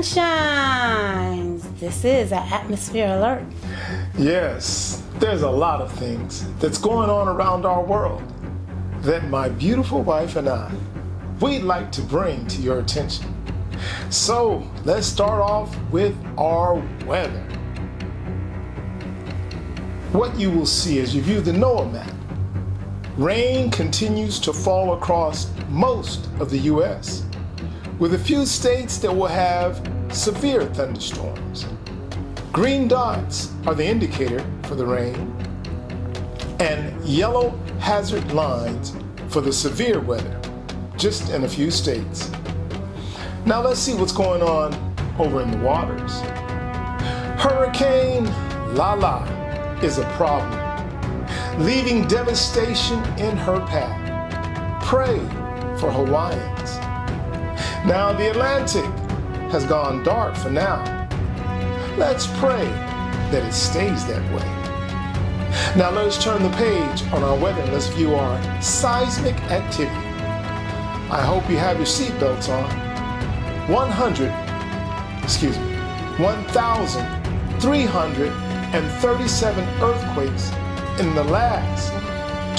sunshines. This is an atmosphere alert. Yes, there's a lot of things that's going on around our world that my beautiful wife and we'd like to bring to your attention. So let's start off with our weather. What you will see as you view the NOAA map, rain continues to fall across most of the U.S., with a few states that will have severe thunderstorms. Green dots are the indicator for the rain, and yellow hazard lines for the severe weather, just in a few states. Now let's see what's going on over in the waters. Hurricane Lala is a problem, leaving devastation in her path. Pray for Hawaiians. Now the Atlantic has gone dark for now. Let's pray that it stays that way. Now let us turn the page on our weather and let's view our seismic activity. I hope you have your seatbelts on. 1,337 earthquakes in the last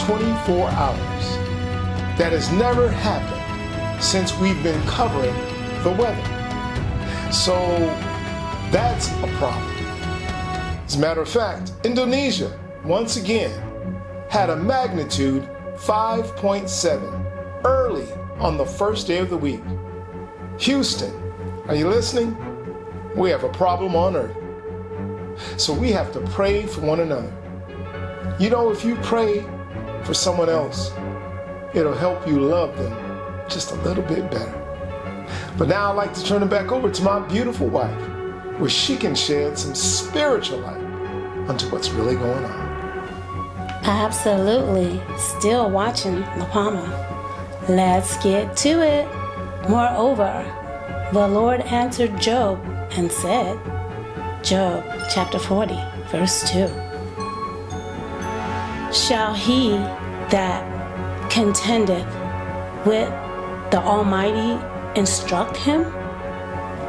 24 hours. That has never happened since we've been covering the weather. So that's a problem. As a matter of fact, Indonesia, once again, had a magnitude 5.7 early on the first day of the week. Houston, are you listening? We have a problem on earth. So we have to pray for one another. You know, if you pray for someone else, it'll help you love them just a little bit better. But now I'd like to turn it back over to my beautiful wife, where she can shed some spiritual light onto what's really going on. Absolutely. Still watching La Palma. Let's get to it. Moreover, the Lord answered Job and said, Job chapter 40, verse 2. Shall he that contendeth with the Almighty instruct him?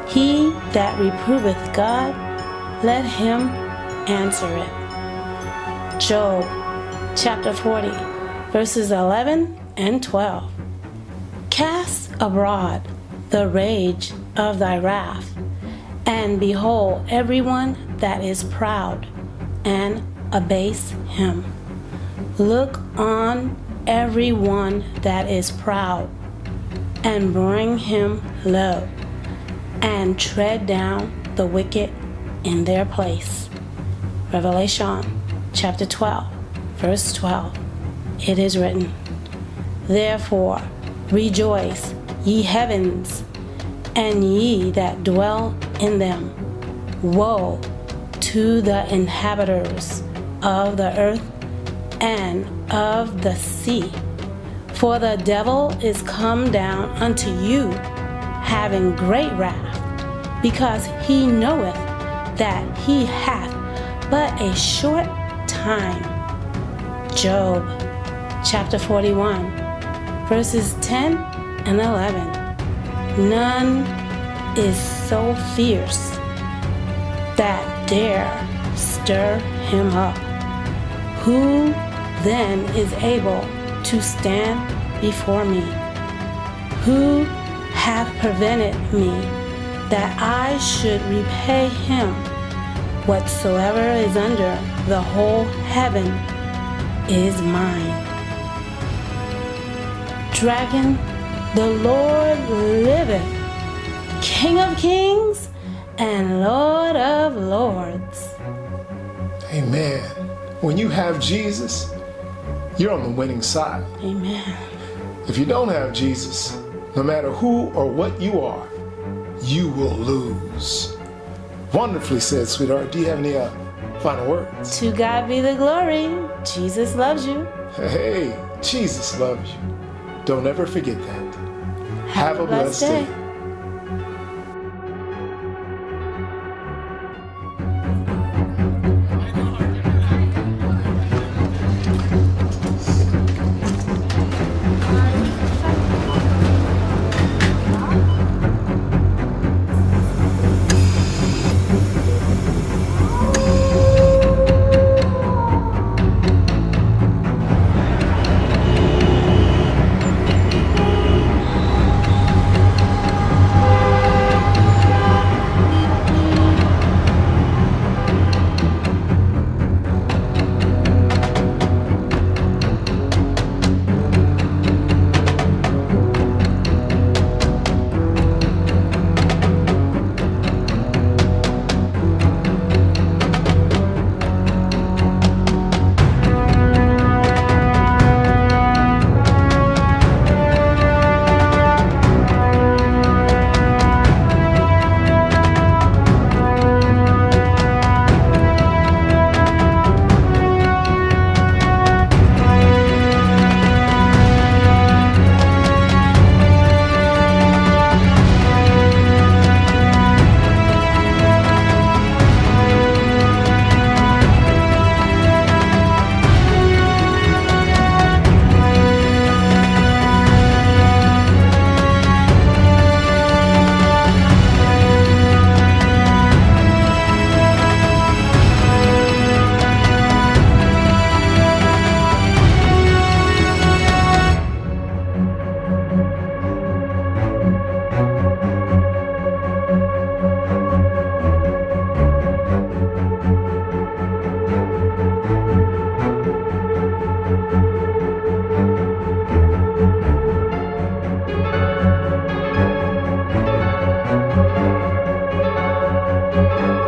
He that reproveth God, let him answer it. Job chapter 40, verses 11 and 12. Cast abroad the rage of thy wrath, and behold everyone that is proud, and abase him. Look on every one that is proud, and bring him low, and tread down the wicked in their place. Revelation chapter 12, verse 12. It is written, Therefore rejoice, ye heavens, and ye that dwell in them. Woe to the inhabitants of the earth and of the sea, for the devil is come down unto you, having great wrath, because he knoweth that he hath but a short time. Job chapter 41, verses 10 and 11. None is so fierce that dare stir him up. Who then is able to stand before me? Who hath prevented me that I should repay him? Whatsoever is under the whole heaven is mine. Dragon, the Lord liveth, King of kings and Lord of lords. Amen. When you have Jesus, you're on the winning side. Amen. If you don't have Jesus, no matter who or what you are, you will lose. Wonderfully said, sweetheart. Do you have any final words? To God be the glory. Jesus loves you. Hey, Jesus loves you. Don't ever forget that. Have a blessed day. you.